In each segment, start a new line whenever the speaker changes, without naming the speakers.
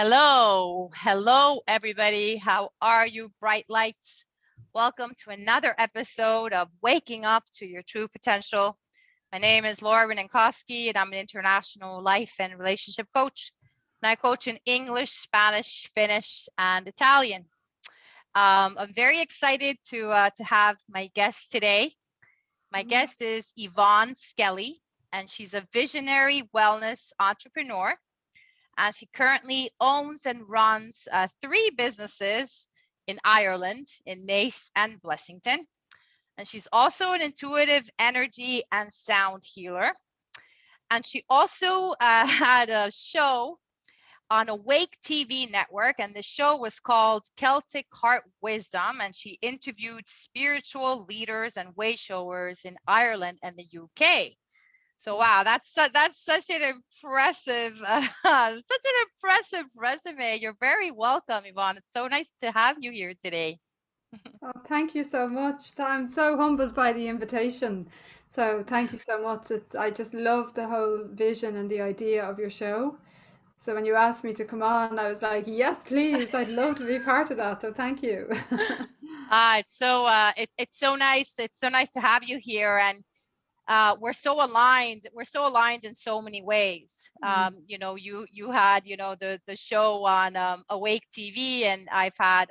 Hello, everybody. How are you, bright lights? Welcome to another episode of Waking Up to Your True Potential. My name is Laura Reninkowski, and I'm an international life and relationship coach. And I coach in English, Spanish, Finnish, and Italian. I'm very excited to have my guest today. My guest is Yvonne Skelly, and she's a visionary wellness entrepreneur. She currently owns and runs 3 businesses in Ireland, in Naas and Blessington. And she's also an intuitive energy and sound healer. And she also had a show on Awake TV network, and the show was called Celtic Heart Wisdom, and she interviewed spiritual leaders and way showers in Ireland and the UK. So wow, that's such an impressive resume. You're very welcome, Yvonne. It's so nice to have you here today.
Oh, thank you so much. I'm so humbled by the invitation. So thank you so much. I just love the whole vision and the idea of your show. So when you asked me to come on, I was like, yes, please. I'd love to be part of that. So thank you.
It's so nice. It's so nice to have you here, and we're so aligned. We're so aligned in so many ways. You had the show on Awake TV, and I've had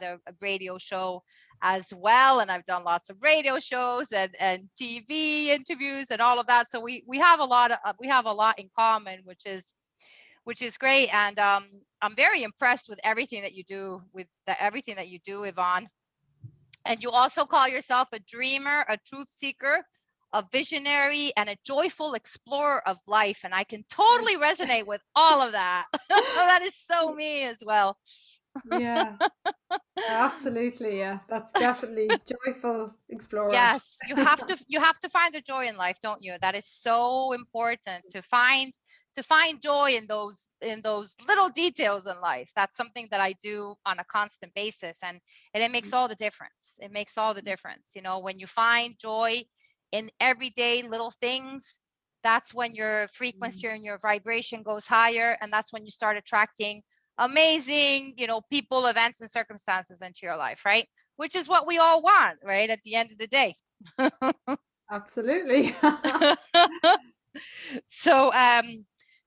a radio show as well, and I've done lots of radio shows and TV interviews and all of that. So we have a lot in common, which is great. And I'm very impressed with everything that you do, everything that you do, Yvonne. And you also call yourself a dreamer, a truth seeker, a visionary, and a joyful explorer of life. And I can totally resonate with all of that. That is so me as well.
Yeah, absolutely. Yeah, that's definitely joyful explorer.
Yes, you have to find the joy in life, don't you? That is so important to find joy in those little details in life. That's something that I do on a constant basis, and it makes all the difference. It makes all the difference. When you find joy in everyday little things, that's when your frequency and your vibration goes higher, and that's when you start attracting amazing, people, events, and circumstances into your life, right? Which is what we all want, right? At the end of the day.
Absolutely.
So,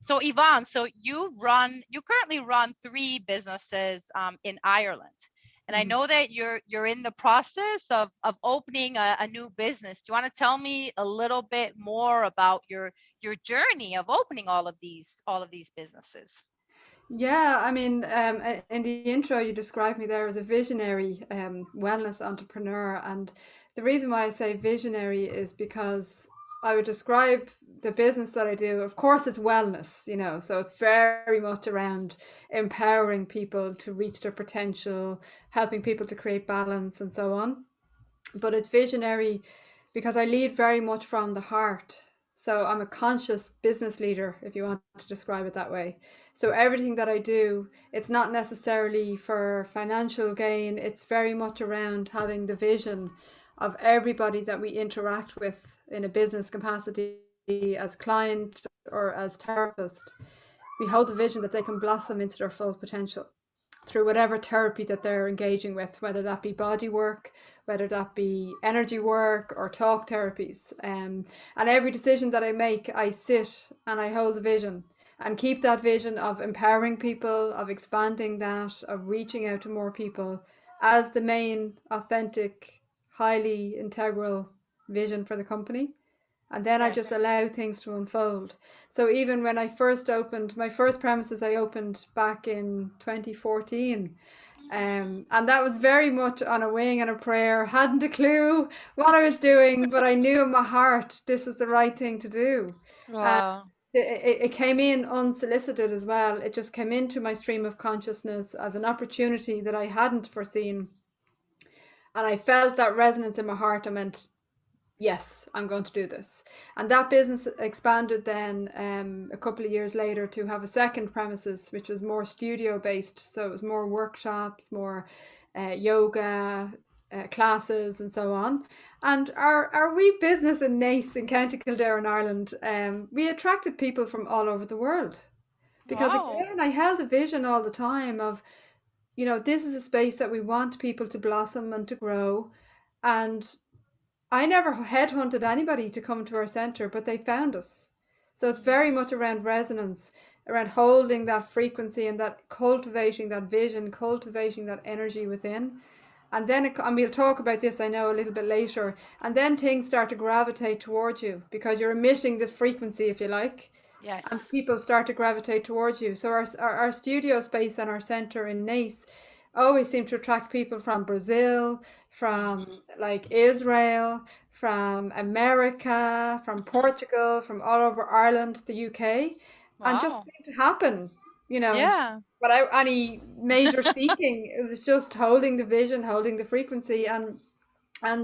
so Yvonne, so you currently run 3 businesses in Ireland, and I
Mhm.
know that you're in the process of opening a new business. Do you want to tell me a little bit more about your journey of opening all of these businesses?
Yeah, I mean, in the intro, you described me there as a visionary wellness entrepreneur. And the reason why I say visionary is because I would describe the business that I do. Of course, it's wellness, so it's very much around empowering people to reach their potential, helping people to create balance, and so on. But it's visionary because I lead very much from the heart. So I'm a conscious business leader, if you want to describe it that way. So everything that I do, it's not necessarily for financial gain. It's very much around having the vision of everybody that we interact with in a business capacity as client or as therapist. We hold the vision that they can blossom into their full potential through whatever therapy that they're engaging with, whether that be body work, whether that be energy work or talk therapies. And every decision that I make, I sit and I hold the vision and keep that vision of empowering people, of expanding that, of reaching out to more people as the main, authentic, highly integral vision for the company. And then I just
Yes.
allow things to unfold. So even when I first opened my first premises, I opened back in 2014. And that was very much on a wing and a prayer. Hadn't a clue what I was doing, but I knew in my heart this was the right thing to do. And
Wow.
it came in unsolicited as well. It just came into my stream of consciousness as an opportunity that I hadn't foreseen. And I felt that resonance in my heart. I went, yes, I'm going to do this. And that business expanded then a couple of years later to have a second premises, which was more studio based. So it was more workshops, more yoga classes, and so on. And our wee business in Naas in County Kildare in Ireland, we attracted people from all over the world. Because
Wow.
again, I held the vision all the time of, this is a space that we want people to blossom and to grow. And I never headhunted anybody to come to our center, but they found us. So it's very much around resonance, around holding that frequency and that cultivating that vision, cultivating that energy within. And then, and we'll talk about this, I know, a little bit later. And then things start to gravitate towards you because you're emitting this frequency, if you like, and
Yes.
people start to gravitate towards you. So our studio space and our center in Nice always seem to attract people from Brazil, from
Mhm.
like Israel, from America, from
Mhm.
Portugal, from all over Ireland, the UK, and just
Wow.
seemed to happen, you know,
Yeah.
without any major seeking. It was just holding the vision, holding the frequency, and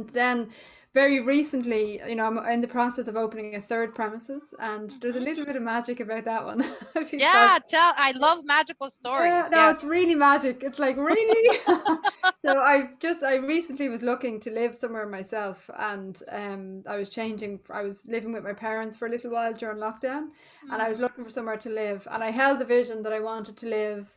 then very recently, I'm in the process of opening a third premises, and there's a
Mhm.
little bit of magic about that one because
Yeah, I love magical
yeah,
stories.
no, it's
Yes.
really magic. It's like really. So I recently was looking to live somewhere myself, and I was changing. I was living with my parents for a little while during lockdown, and I was
Mm.
looking for somewhere to live, and I held the vision that I wanted to live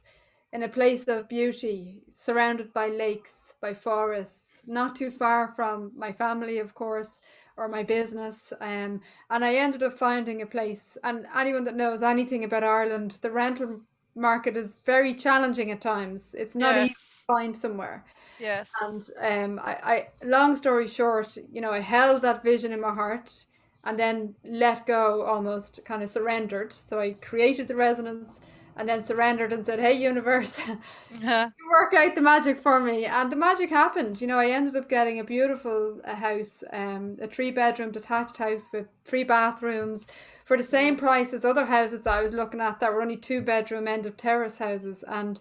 in a place of beauty, surrounded by lakes, by forests, not too far from my family, of course, or my business. And I ended up finding a place. And anyone that knows anything about Ireland, the rental market is very challenging at times. It's not easy
Yes.
to find somewhere. And
Yes.
long story short, I held that vision in my heart and then let go, almost kind of surrendered. So I created the resonance and then surrendered and said, "Hey, universe,
Uh-huh.
work out the magic for me." And the magic happened. I ended up getting a beautiful house, a 3-bedroom detached house with 3 bathrooms for the same price as other houses that I was looking at that were only 2-bedroom end of terrace houses. And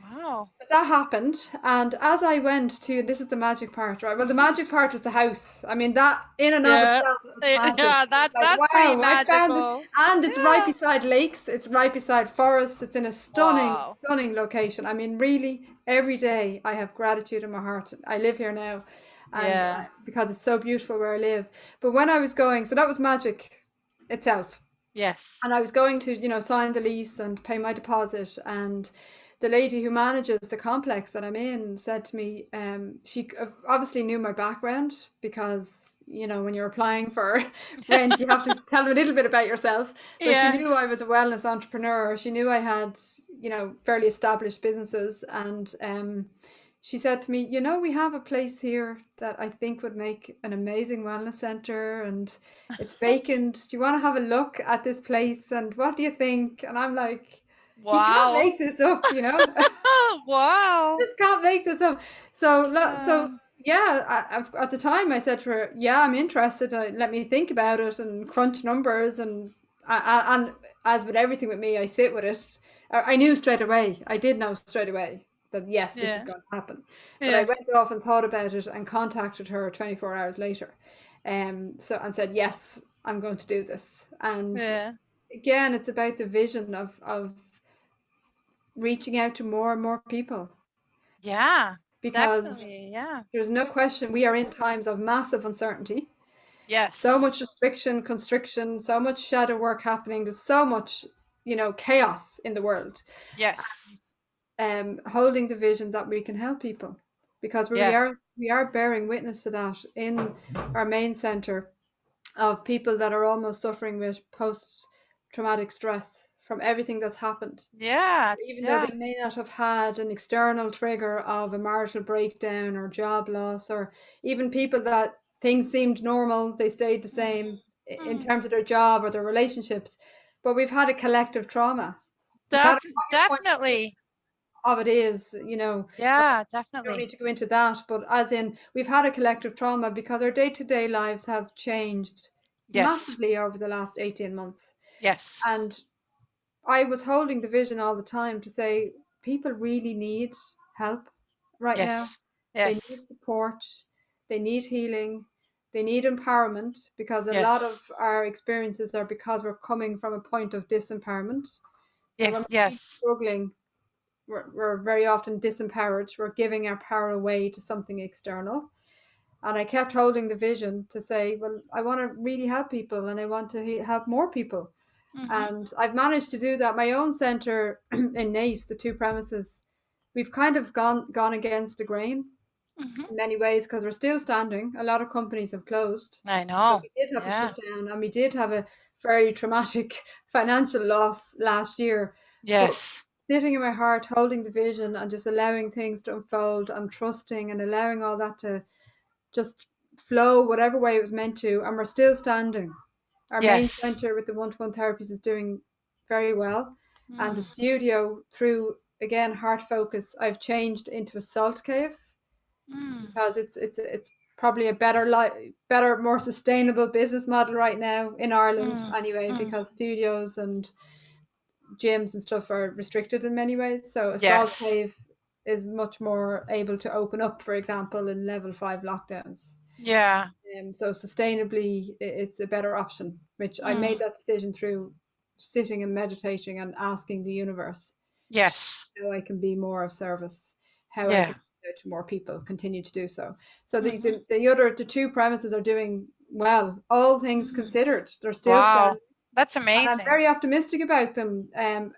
Wow.
that happened. And as I went to, this is the magic part, right? Well, the magic part was the house. I mean, that in and of
Yeah.
itself was magic.
Yeah,
It was like,
that's pretty
wow, I found this.
magical.
And it's right
Yeah.
beside lakes, it's right beside forests, it's in a stunning,
Wow.
stunning location. I mean, really, every day I have gratitude in my heart. I live here now, and
Yeah.
because it's so beautiful where I live. But when I was going, so that was magic itself.
Yes.
And I was going to, sign the lease and pay my deposit. And the lady who manages the complex that I'm in said to me, she obviously knew my background because, when you're applying for rent, you have to tell them a little bit about yourself. So she knew I
Yes.
was a wellness entrepreneur. She knew I had, fairly established businesses. And she said to me, we have a place here that I think would make an amazing wellness center, and it's vacant. Do you want to have a look at this place? And what do you think? And I'm like, you can't
Wow.
make this up.
Wow.
Just can't make this up. So,
Uh,
yeah, at the time I said to her, yeah, I'm interested. Let me think about it and crunch numbers. And as with everything with me, I sit with it. I knew straight away. I did know straight away that yes, this is
yeah.
going to happen. But I
Yeah.
went off and thought about it and contacted her 24 hours later. And said, yes, I'm going to do this. And
Yeah.
again, it's about the vision of reaching out to more and more people,
Yeah.
because
Definitely. Yeah.
there's no question we are in times of massive uncertainty, so
Yes.
much restriction, constriction, so much shadow work happening. There's so much, chaos in the world.
Yes.
Holding the vision that we can help people, because we
Yeah.
are we are bearing witness to that in our main center, of people that are almost suffering with post traumatic stress from everything that's happened.
Yeah.
Even though
Yeah.
they may not have had an external trigger of a marital breakdown or job loss, or even people that things seemed normal, they stayed the same in
Mhm.
terms of their job or their relationships. But we've had a collective trauma. No matter what your point
Definitely.
of it is,
Yeah.
don't
Definitely.
need to go into that, but as in, we've had a collective trauma because our day to day lives have changed
Yes.
massively over the last 18 months.
Yes.
And I was holding the vision all the time to say people really need help right now.
Yes.
They
Yes.
need support, they need healing, they need empowerment, because a lot of
Yes.
our experiences are because we're coming from a point of disempowerment. So when
Yes.
we're really
Yes.
struggling, we're very often disempowered. We're giving our power away to something external. And I kept holding the vision to say, well, I want to really help people and I want to help more people.
Mm-hmm.
And I've managed to do that. My own centre in Nace, the two premises, we've kind of gone against the grain
Mm-hmm.
in many ways because we're still standing. A lot of companies have closed
I
because
know.
we did have to
Yeah.
shut down, and we did have a very traumatic financial loss last year. But
Yes.
sitting in my heart, holding the vision, and just allowing things to unfold, and trusting and allowing all that to just flow whatever way it was meant to, and we're still standing. Our main
Yes.
centre with the one-to-one therapies is doing very well, and the
Mm.
studio, through again heart focus, I've changed into a salt cave
Mm.
because it's probably a better, more sustainable business model right now in Ireland
Mm.
anyway,
Mm.
because studios and gyms and stuff are restricted in many ways. So a salt
Yes.
cave is much more able to open up, for example, in level 5 lockdowns.
Yeah.
So sustainably, it's a better option, which I made
Mm.
that decision through sitting and meditating and asking the universe
Yes.
how I can be more of service, how I
Yeah.
can reach out to more people, continue to do so. So
Mm-hmm.
the two premises are doing well, all things
Mm.
considered. They're still
Wow.
standing.
That's
And I'm
amazing.
very optimistic about them.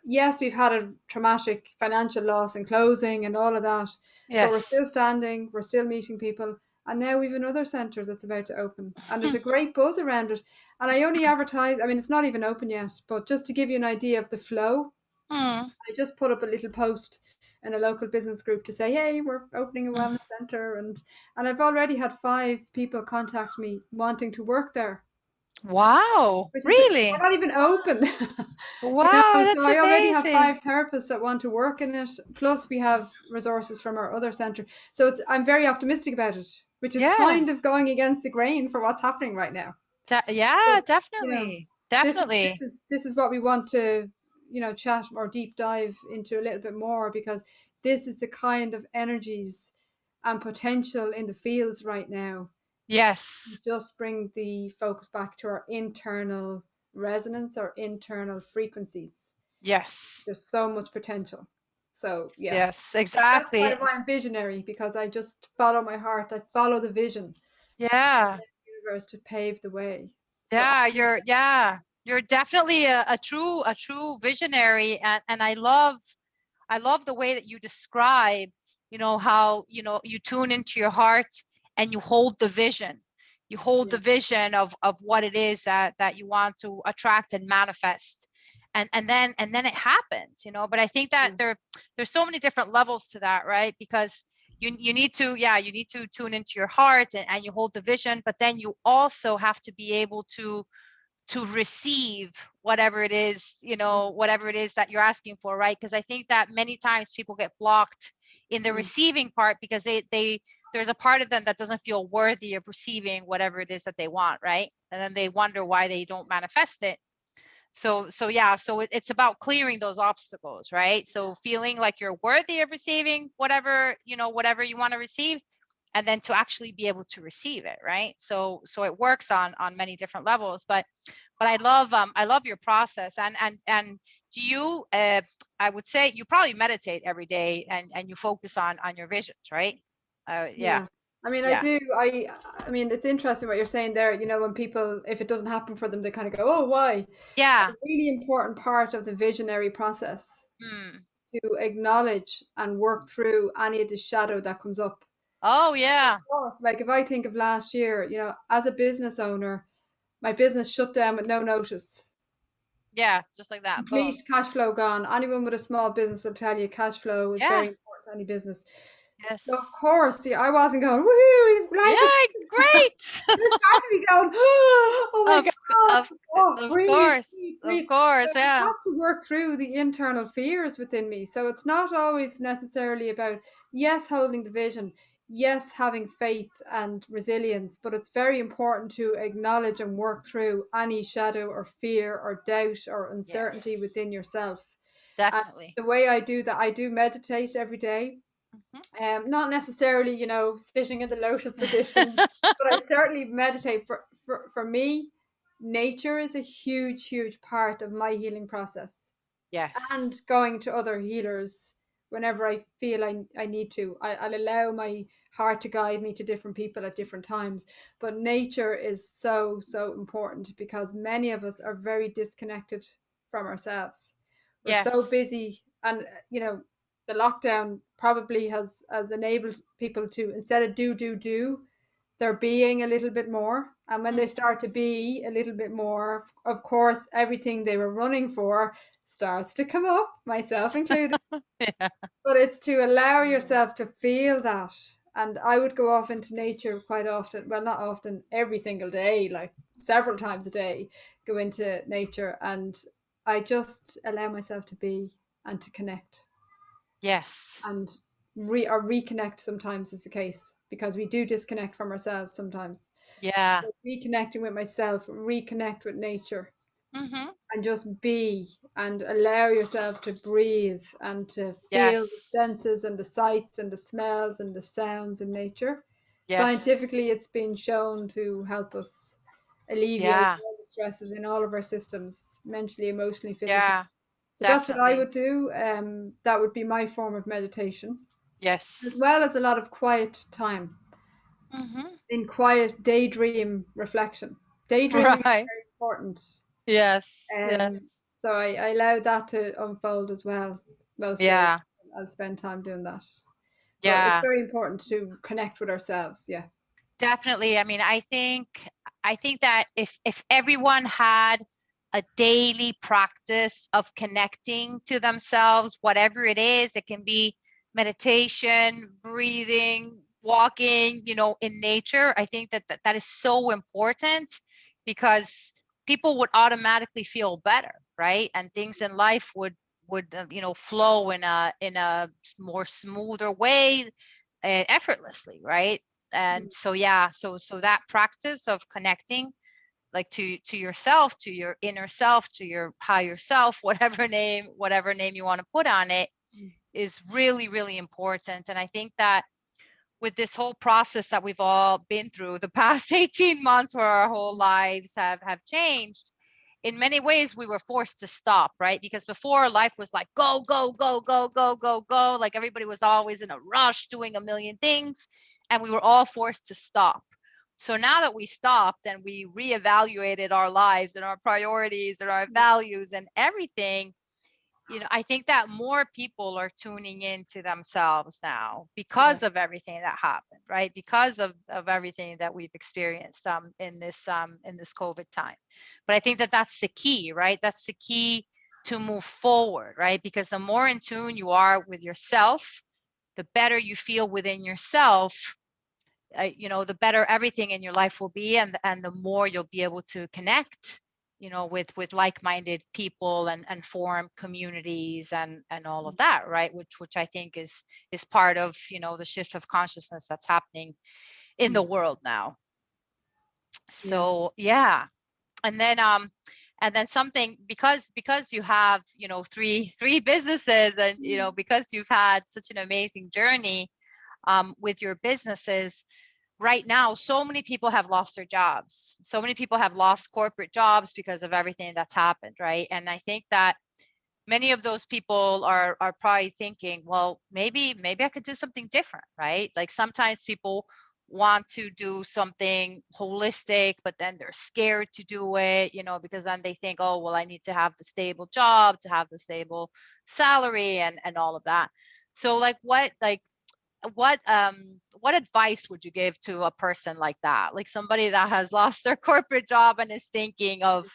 Yes, we've had a traumatic financial loss and closing and all of that, but we're
Yes.
still standing, we're still meeting people. And now we've another centre that's about to open. And there's a great buzz around it. And I only advertise, I mean, it's not even open yet, but just to give you an idea of the flow,
Mm.
I just put up a little post in a local business group to say, hey, we're opening a
Mm.
wellness centre. And I've already had 5 people contact me wanting to work there,
Wow.
which is we're
Really?
not even open.
Wow,
So
that's
I already have
amazing.
5 therapists that want to work in it. Plus, we have resources from our other centre. So I'm very optimistic about it, which is
Yeah.
kind of going against the grain for what's happening right now.
Yeah,
But you know,
definitely. Definitely.
this is what we want to chat or deep dive into a little bit more, because this is the kind of energies and potential in the fields right now.
Yes.
Just bring the focus back to our internal resonance, our internal frequencies.
Yes.
There's so much potential. So yeah,
Yes,
that's kind
exactly.
of why I'm visionary, because I just follow my heart. I follow the vision,
Yeah.
universe to pave the way. So
You're definitely a true visionary, and I love the way that you describe, how, you tune into your heart and you hold the vision. You hold
yeah,
the vision of what it is that you want to attract and manifest. And then it happens, but I think that
yeah,
there's so many different levels to that, right? Because you need to, you need to tune into your heart, and you hold the vision, but then you also have to be able to receive whatever it is,
mm,
whatever it is that you're asking for, right? Because I think that many times people get blocked in the
mm,
receiving part because they there's a part of them that doesn't feel worthy of receiving whatever it is that they want, right? And then they wonder why they don't manifest it. So it's about clearing those obstacles, right? So feeling like you're worthy of receiving whatever, whatever you want to receive, and then to actually be able to receive it, right? So it works on many different levels. But I love your process. And do you, I would say you probably meditate every day, and you focus on your visions, right? Yeah.
yeah. I mean, I
Yeah.
do. I mean, it's interesting what you're saying there. When people, if it doesn't happen for them, they kind of go, "Oh, why?" A
Yeah.
really important part of the visionary process
Hmm.
to acknowledge and work through any of the shadow that comes up.
Oh
Of
yeah.
course, like if I think of last year, as a business owner, my business shut down with no notice.
Yeah, just like that.
Complete
Boom.
cash flow gone. Anyone with a small business will tell you cash flow is very
Yeah.
important to any business. So of
Yes.
course, I wasn't going, woohoo, life is
Yeah, great.
there's part of me going, oh my
of
God,
of
oh,
of
breathe,
course.
breathe,
Of
breathe.
course.
So I've
Yeah.
had to work through the internal fears within me. So it's not always necessarily about, yes, holding the vision, yes, having faith and resilience, but it's very important to acknowledge and work through any shadow or fear or doubt or uncertainty
Yes.
within yourself. And
Definitely.
the way I do that, I do meditate every day.
Mhm.
Not necessarily, sitting in the lotus position, but I certainly meditate. For me, nature is a huge, huge part of my healing process,
Yes.
and going to other healers whenever I feel I need to. I'll allow my heart to guide me to different people at different times. But nature is so, so important because many of us are very disconnected from ourselves. We're so
Yes.
busy, and the lockdown probably has enabled people to, instead of do, they're being a little bit more. And when they
Mhm.
start to be a little bit more, of course, everything they were running for starts to come up, myself included.
Yeah.
But it's to allow yourself to feel that. And I would go off into nature quite often. Well, not often, every single day, like several times a day, go into nature. And I just allow myself to be and to connect.
Yes.
And or reconnect sometimes is the case because we do disconnect from ourselves sometimes.
Yeah.
So reconnecting with myself, reconnect with nature,
Hmm.
and just be and allow yourself to breathe and to feel the
Yes.
senses and the sights and the smells and the sounds in nature.
Yes.
Scientifically, it's been shown to help us alleviate
Yeah.
all the stresses in all of our systems, mentally, emotionally, physically.
Yeah.
So that's what I
Definitely.
would do. That would be my form of meditation, as
Yes.
well as a lot of quiet time
Hmm.
in quiet daydream reflection. Daydreaming is
Right.
very important.
Yes.
Um,
Yes.
so I allow that to unfold as well. Most days
Yeah.
I'll spend time doing that. But it's
Yeah.
very important to connect with ourselves. Yeah.
Definitely. I mean, I think that if everyone had a daily practice of connecting to themselves, whatever it is, it can be meditation, breathing, walking, in nature. I think that is so important because people would automatically feel better, right? And things in life would flow in a more smoother way, effortlessly, right? And so yeah, so that practice of connecting, like to yourself, to your inner self, to your higher self, whatever name you want to put on it,
Mm.
is really, really important. And I think that with this whole process that we've all been through the past 18 months, where our whole lives have changed, in many ways we were forced to stop, right? Because before, life was like go, go, go, go, go, go, go, like everybody was always in a rush doing a million things, and we were all forced to stop. So now that we stopped and we reevaluated our lives and our priorities and our values and everything, I think that more people are tuning into themselves now
Yeah.
because of everything that happened, right? Because of everything that we've experienced in this COVID time. But I think that that's the key, right? That's the key to move forward, right? Because the more in tune you are with yourself, the better you feel within yourself, the better everything in your life will be, and the more you'll be able to connect, with like-minded people and form communities and all of that, right? Which I think is part of the shift of consciousness that's happening in the world now.
Yeah.
So yeah. And then something, because you have three businesses, and because you've had such an amazing journey with your businesses. Right now, so many people have lost their jobs. So many people have lost corporate jobs because of everything that's happened, right? And I think that many of those people are probably thinking, well, maybe I could do something different, right? Like sometimes people want to do something holistic, but then they're scared to do it, because then they think, oh, well, I need to have the stable job, to have the stable salary, and all of that. So what advice would you give to a person like that, like somebody that has lost their corporate job and is thinking of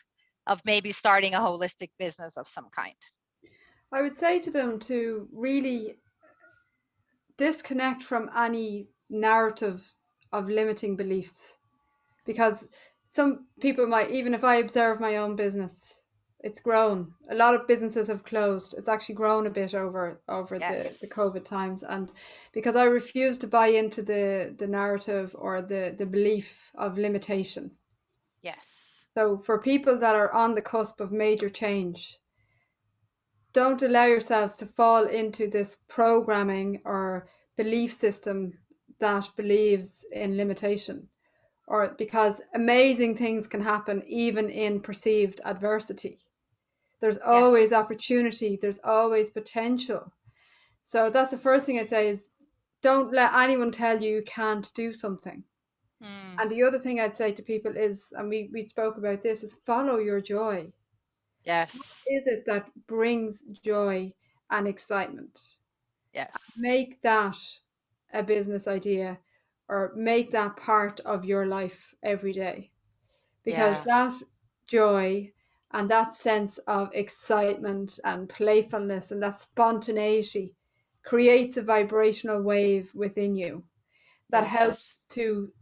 maybe starting a holistic business of some kind?
I would say to them to really disconnect from any narrative of limiting beliefs, because some people might, even if I observe my own business, it's grown. A lot of businesses have closed. It's actually grown a bit over the
Yes.
COVID times, and because I refuse to buy into the narrative or the belief of limitation.
Yes.
So for people that are on the cusp of major change, don't allow yourselves to fall into this programming or belief system that believes in limitation, or because amazing things can happen even in perceived adversity. There's always
Yes.
opportunity, there's always potential. So that's the first thing I'd say is don't let anyone tell you you can't do something.
Mm,
And the other thing I'd say to people is, and we spoke about this, is follow your joy.
yes.
Is it that brings joy and excitement?
Yes.
Make that a business idea or make that part of your life every day, because
Yeah.
that joy and that sense of excitement and playfulness and that spontaneity creates a vibrational wave within you that
Yes.
helps to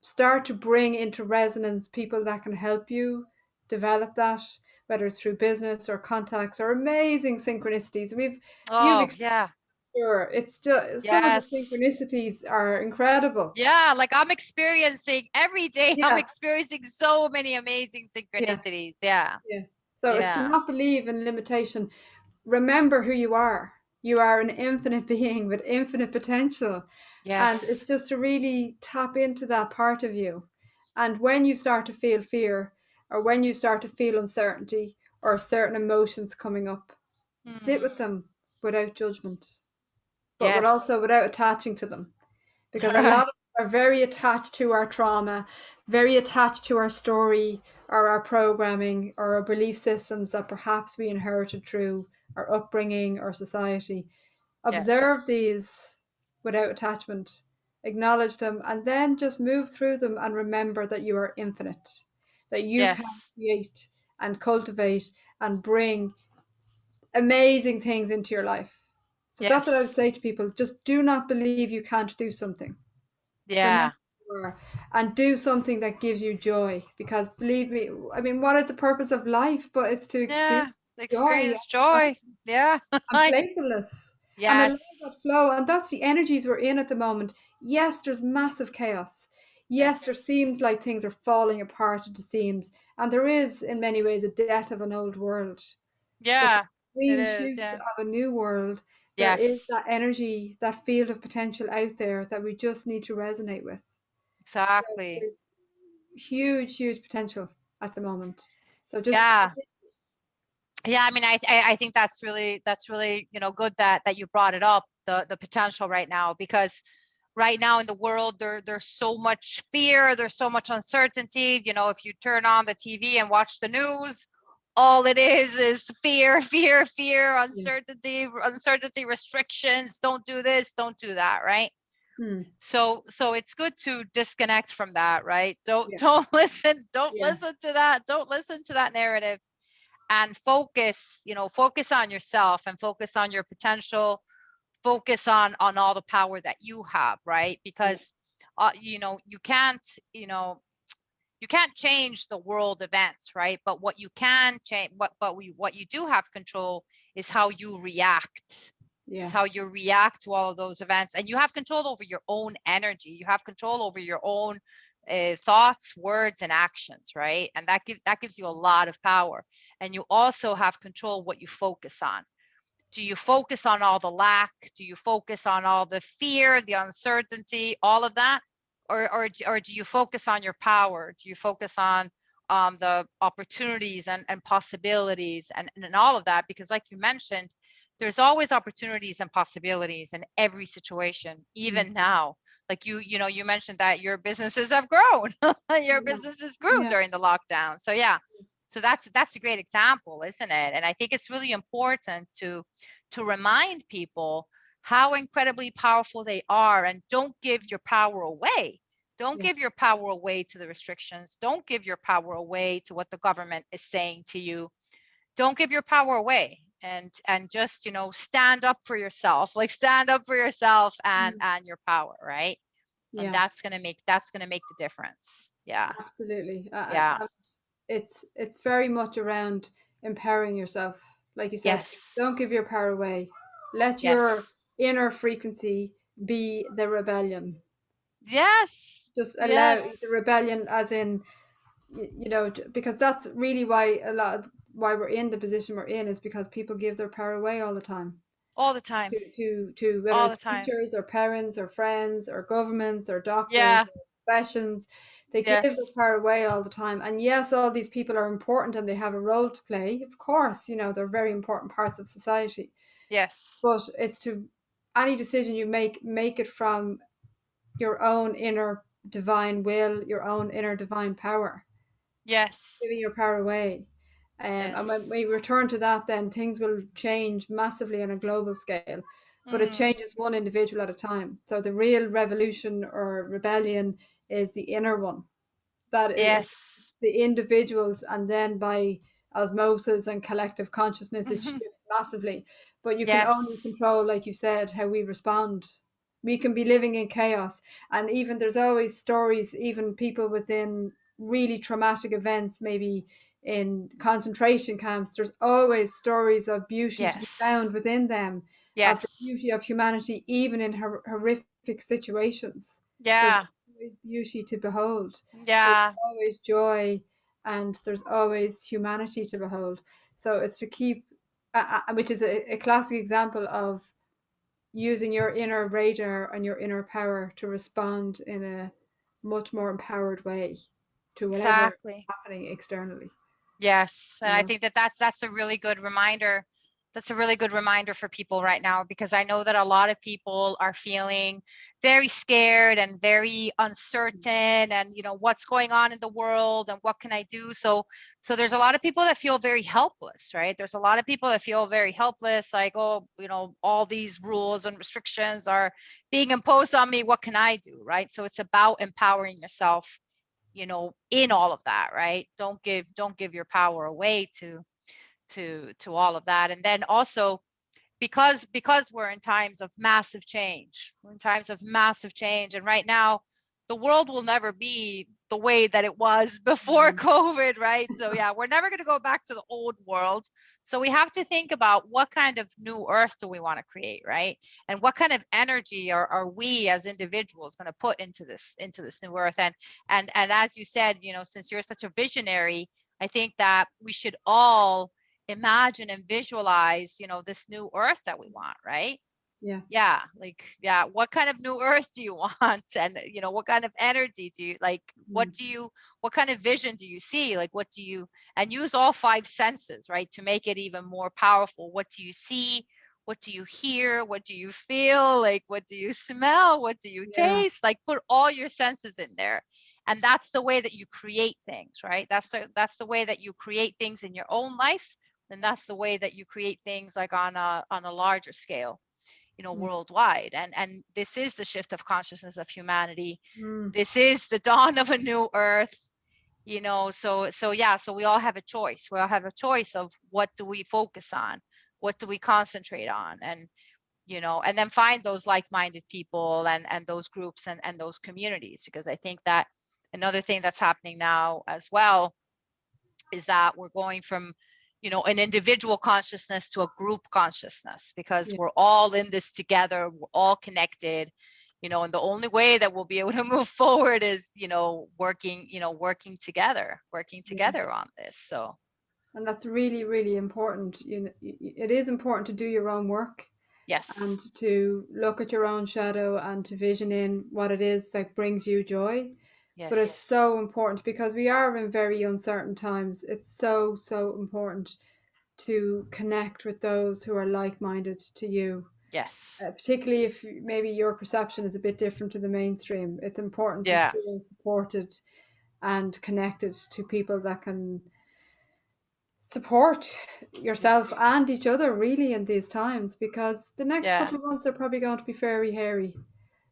start to bring into resonance people that can help you develop that, whether it's through business or contacts or amazing synchronicities. You've
Oh, yeah.
Sure, it's just some of the
Yes.
synchronicities are incredible.
Yeah, like I'm experiencing every day, I'm
Yeah,
experiencing so many amazing
yeah,
synchronicities. Yeah.
yeah. So it's to
Yeah.
not believe in limitation. Remember who you are. You are an infinite being with infinite potential. And it's
Yes.
just to really tap into that part of you. And when you start to feel fear, or when you start to feel uncertainty, or certain emotions coming up, sit
Mm.
with them without judgment, but
Yes.
also without attaching to them. Because a lot of us are very attached to our trauma, very attached to our story or our programming or our belief systems that perhaps we inherited through our upbringing or society.
Yes.
Observe these without attachment, acknowledge them, and then just move through them and remember that you are infinite, that you can
Yes.
create and cultivate and bring amazing things into your life. So that's what I would
Yes.
say to people. Just do not believe you can't do something. Remember
Yeah.
you are, and do something that gives you joy. Because believe me, I mean, what is the purpose of life? But it's to experience
Yeah.
joy
Experience joy. Yeah.
and playfulness and allow
Yes.
that flow. And that's the energies we're in at the moment. Yes, there's massive chaos. Yes, there
Yes.
seems like things are falling apart at the seams. And there is, in many ways, a death of an old world. But
Yeah. It
green
is.
shoots
Yeah.
of a new world, there is
Yes.
that energy, that field of potential out there that we just need to resonate with. So
Exactly.
there's huge, huge potential at the moment. So just tap
Yeah. Yeah, I mean, I think that's really, good that you brought it up, the potential right now, because right now in the world there's so much fear, there's so much uncertainty. If you turn on the TV and watch the news, all it is fear, fear, fear,
in.
uncertainty, restrictions, don't do this, don't do that, right?
Hmm.
So it's good to disconnect from that, right? Don't
Yeah,
don't listen, don't
yeah,
listen to that, don't listen to that narrative, and focus on yourself and focus on your potential, focus on all the power that you have, right?
yeah,
Because you can't, you can't change the world events, right? But what you can change, what you do have control is how you react. It's
yeah,
how you react to all of those events, and you have control over your own energy. You have control over your own thoughts, words, and actions, right? And that gives you a lot of power. And you also have control what you focus on. Do you focus on all the lack? Do you focus on all the fear, the uncertainty, all of that? Or do you focus on your power? Do you focus on the opportunities and possibilities and all of that? Because like you mentioned, there's always opportunities and possibilities in every situation,
mm,
even now. Like you mentioned that your businesses have grown. Your
yeah,
businesses grew
yeah,
during the lockdown. So yeah, so that's a great example, isn't it? And I think it's really important to remind people how incredibly powerful they are, and don't give your power away. Don't
yeah,
give your power away to the restrictions. Don't give your power away to what the government is saying to you. Don't give your power away, and just stand up for yourself. Like, stand up for yourself and
mm,
and your power, right? And
yeah,
that's going to make the difference. Yeah.
absolutely.
Yeah.
And it's very much around empowering yourself. Like you said,
Yes.
don't give your power away. Let your
Yes.
inner frequency be the rebellion.
Yes.
Just allow
Yes.
the rebellion, as in because that's really why why we're in the position we're in, is because people give their power away all the time
All the time.
to whether
All the
it's
time.
teachers or parents or friends or governments or doctors
Yeah.
or professions. They give their
Yes.
power away all the time. And yes, all these people are important and they have a role to play. Of course, they're very important parts of society.
Yes.
But it's to any decision you make it from your own inner divine will, your own inner divine power,
Yes.
giving your power away. And when
Yes.
we return to that, then things will change massively on a global scale. But it
Mm.
changes one individual at a time. So the real revolution or rebellion is the inner one. That is
Yes.
the individuals, and then by osmosis and collective consciousness, it
Mhm.
shifts massively. But you can only
Yes.
control, like you said, how we respond. We can be living in chaos, and even there's always stories, even people within really traumatic events, maybe in concentration camps, there's always stories of beauty to be
Yes.
found within them, of the
Yes.
beauty of humanity, even in horrific situations. There's
Yeah.
always beauty to behold. There's
Yeah.
always joy, and there's always humanity to behold. So it's to keep, which is a classic example of using your inner radar and your inner power to respond in a much more empowered way to whatever is
Exactly.
happening externally.
Yes, and
You
I
know?
think that that's a really good reminder. That's a really good reminder for people right now, because I know that a lot of people are feeling very scared and very uncertain, and what's going on in the world and what can I do? So there's a lot of people that feel very helpless, right? There's a lot of people that feel very helpless, like, oh, all these rules and restrictions are being imposed on me. What can I do, right? So it's about empowering yourself, in all of that, right? Don't give your power away to all of that. And then also, because we're in times of massive change, and right now the world will never be the way that it was before
Mm.
COVID, right? So yeah, we're never going to go back to the old world. So we have to think about what kind of new earth do we want to create, right? And what kind of energy are we as individuals going to put into this new earth? And as you said, since you're such a visionary, I think that we should all imagine and visualize, this new earth that we want, right?
Yeah.
Yeah, like, yeah, what kind of new earth do you want? And what kind of energy do you like?
Mm.
What kind of vision do you see? Like, what do you, and use all five senses, right, to make it even more powerful. What do you see? What do you hear? What do you feel? Like, what do you smell? What do you
Yeah.
taste? Like, put all your senses in there. And that's the way that you create things, right? That's the way that you create things in your own life. And that's the way that you create things, like, on a larger scale,
Mm.
worldwide. And this is the shift of consciousness of humanity.
Mm.
This is the dawn of a new earth. So yeah, so we all have a choice. We all have a choice of what do we focus on, what do we concentrate on, and then find those like-minded people and those groups and those communities. Because I think that another thing that's happening now as well is that we're going from an individual consciousness to a group consciousness, because
Yeah.
we're all in this together, we're all connected, and the only way that we'll be able to move forward is working together,
Yeah.
on this. So
And that's really, really important. It is important to do your own work and
yes.
to look at your own shadow and to vision in what it is that brings you joy. But it's
Yes.
so important because we are in very uncertain times. It's so, so important to connect with those who are like minded to you,
Yes.
particularly if maybe your perception is a bit different to the mainstream. It's important to
Yeah.
feel supported and connected to people that can support
Yeah.
yourself and each other really in these times, because the next
Yeah.
couple of months are probably going to be very hairy.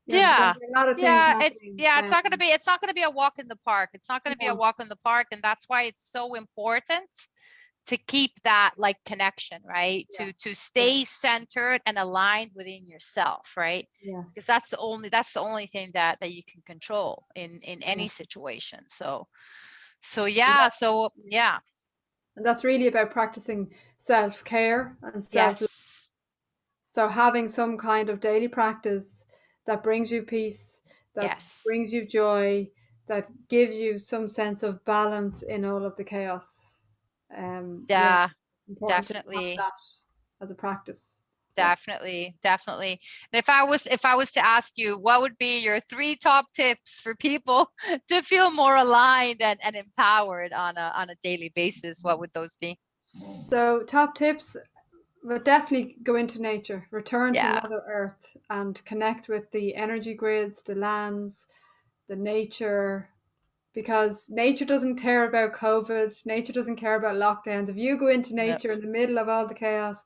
There's going
Yeah.
to be a lot of things
Yeah, it's
happening.
yeah, it's not going to be a walk in the park. It's not going to be a
No,
walk in the park, and that's why it's so important to keep that, like, connection, right?
yeah,
To
yeah,
stay centered and aligned within yourself, right?
yeah,
Because that's the only thing that you can control in
yeah.
any situation.
And
Yeah, so yeah.
that's really about practicing self-care and self-love.
Yes.
So having some kind of daily practice that brings you peace, that
Yes.
brings you joy, that gives you some sense of balance in all of the chaos. Yeah,
Yeah,
it's important to have
definitely.
that as a practice. Yeah.
Definitely, definitely. And if I was to ask you, what would be your three top tips for people to feel more aligned and empowered on a daily basis, what would those be?
So top tips. But definitely go into nature, return to
Yeah.
Mother Earth and connect with the energy grids, the lands, the nature, because nature doesn't care about COVID. Nature doesn't care about lockdowns. If you go into
No.
nature in the middle of all the chaos,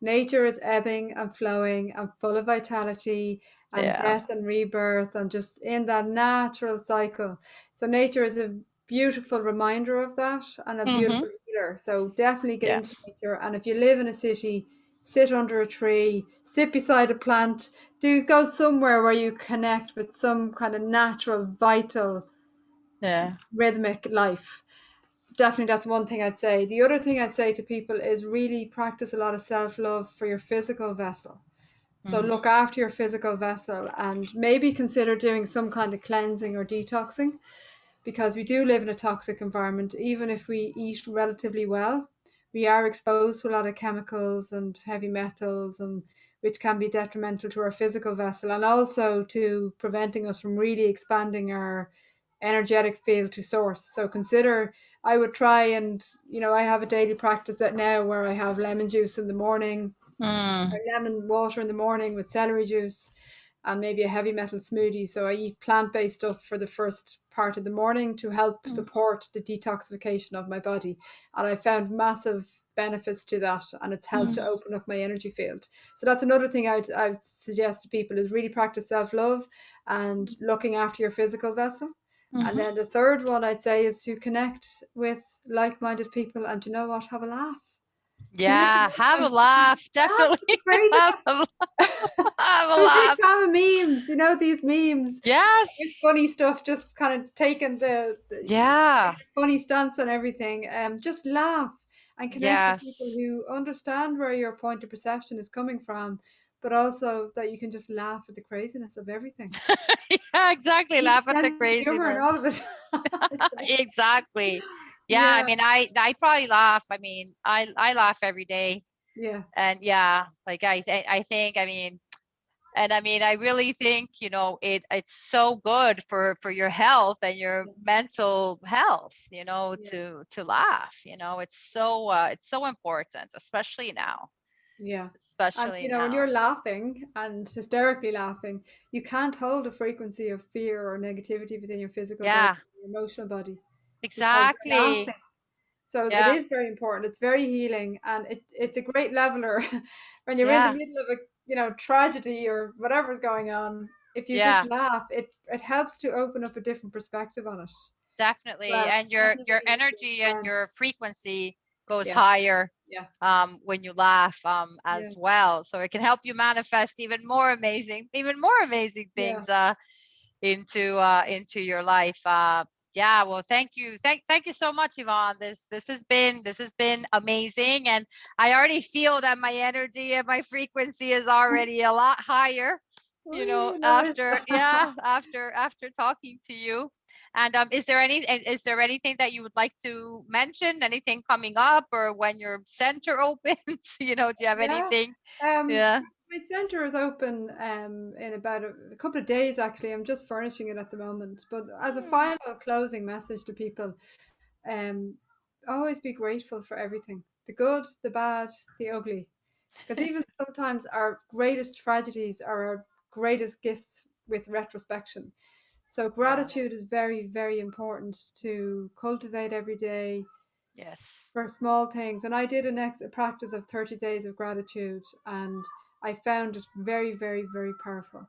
nature is ebbing and flowing and full of vitality and
Yeah.
death and rebirth and just in that natural cycle. So nature is a beautiful reminder of that and a
Mm-hmm.
beautiful healer. So definitely get
Yeah.
into nature. And if you live in a city, sit under a tree, sit beside a plant, do go somewhere where you connect with some kind of natural, vital,
Yeah.
rhythmic life. Definitely, that's one thing I'd say. The other thing I'd say to people is really practice a lot of self love for your physical vessel. So
Mm.
look after your physical vessel and maybe consider doing some kind of cleansing or detoxing, because we do live in a toxic environment. Even if we eat relatively well, we are exposed to a lot of chemicals and heavy metals, and which can be detrimental to our physical vessel and also to preventing us from really expanding our energetic field to source. So consider, I would try and, I have a daily practice that now where I have lemon juice in the morning,
Mm.
or lemon water in the morning with celery juice and maybe a heavy metal smoothie. So I eat plant-based stuff for the first part of the morning to help
Mm.
support the detoxification of my body. And I found massive benefits to that, and it's helped to
Mm.
open up my energy field. So that's another thing I'd suggest to people is really practice self-love and looking after your physical vessel. And
Mm-hmm.
then the third one I'd say is to connect with like-minded people and, have a laugh. Connect with
Yeah. Have a
like-minded
laugh.
laugh at the
Definitely have
craziness.
a, have a
I'm a big
laugh.
fan of memes. These memes with
Yes.
funny stuff, just kind of taking the
Yeah.
funny stance on everything. Just laugh and connect with people
Yes.
who understand where your point of perception is coming from, but also that you can just laugh at the craziness of everything.
Yeah, exactly.
Keep
Laugh
a
at the
sense of humor in
craziness.
all of it.
Exactly. Yeah, I
Yeah,
mean, I probably laugh. I mean, I laugh every day.
yeah,
And yeah, like I think, I mean, and I mean, I really think, it's so good for your health and your
yeah,
mental health,
yeah.
to laugh. It's so important, especially now.
Yeah. And
Especially
when you're
now.
laughing and hysterically laughing, you can't hold a frequency of fear or negativity within your physical body,
Yeah,
your emotional body, because you're laughing.
exactly.
So it
Yeah,
is very important. It's very healing, and it's a great leveler when you're in the
yeah,
middle of a tragedy or whatever's going on. If you just
yeah.
laugh, it helps to open up a different perspective on it.
Definitely.
Well,
And
it's
your
definitely to
energy and
expand.
your frequency goes
Yeah,
higher
yeah,
when you laugh
yeah,
as well. So it can help you manifest even more amazing
yeah.
things into your life. Yeah, well, thank you. Thank you so much, Yvonne. This has been amazing. And I already feel that my energy and my frequency is already a lot higher,
Wee, love
after
it.
after talking to you. And is there anything that you would like to mention? Anything coming up, or when your center opens? Do you have
Yeah.
anything?
Um,
Yeah.
my center is open in about a couple of days actually. I'm just furnishing it at the moment. But as a
Hmm.
final closing message to people, um, always be grateful for everything. The good, the bad, the ugly. Because even sometimes our greatest tragedies are our greatest gifts with retrospection. So
Yeah.
gratitude is very, very important to cultivate every day
Yes.
for small things. And I did a practice of 30 days of gratitude, and I found it very, very, very powerful.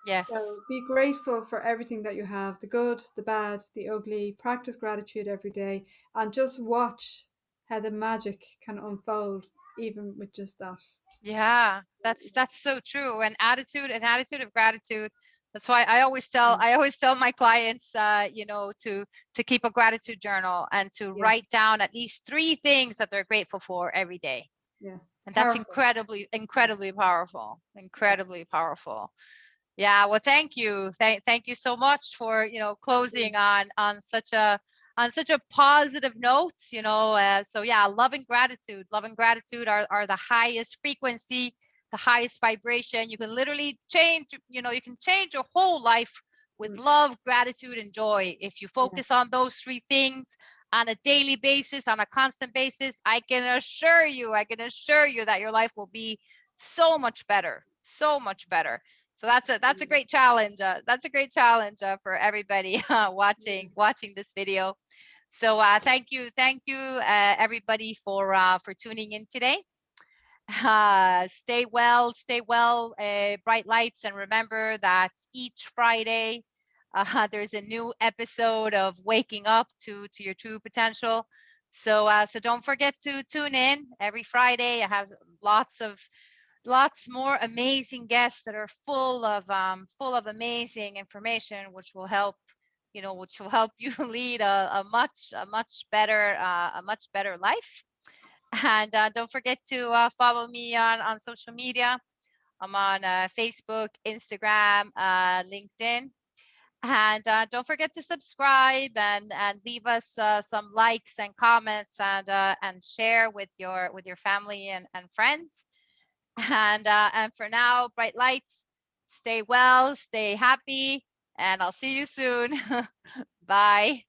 Yes.
So be grateful for everything that you have, the good, the bad, the ugly. Practice gratitude every day and just watch how the magic can unfold even with just that.
Yeah, that's so true. An attitude of gratitude. That's why I always tell my clients, to keep a gratitude journal and to
Yeah,
write down at least three things that they're grateful for every day.
yeah, it's
And that's
powerful.
incredibly,
Yeah,
incredibly powerful.
yeah.
Incredibly powerful. Yeah, well, thank you. Thank you so much for, closing on such a positive note, so yeah, love and gratitude are the highest frequency, the highest vibration. You can literally change your whole life with
Mm,
love, gratitude, and joy if you
yeah,
focus on those three things. on a daily basis, on a constant basis, I can assure you that your life will be so much better, so much better. So that's a great challenge. That's a great challenge for everybody watching this video. So thank you, everybody for tuning in today. Stay well, bright lights, and remember that each Friday there's a new episode of Waking Up to Your True Potential. So so don't forget to tune in every Friday. I have lots more amazing guests that are full of amazing information, which will help you lead a much better life. And don't forget to follow me on social media. I'm on Facebook, Instagram, LinkedIn. And don't forget to subscribe and leave us some likes and comments and share with your family and friends. And for now, bright lights, stay well, stay happy, and I'll see you soon. Bye.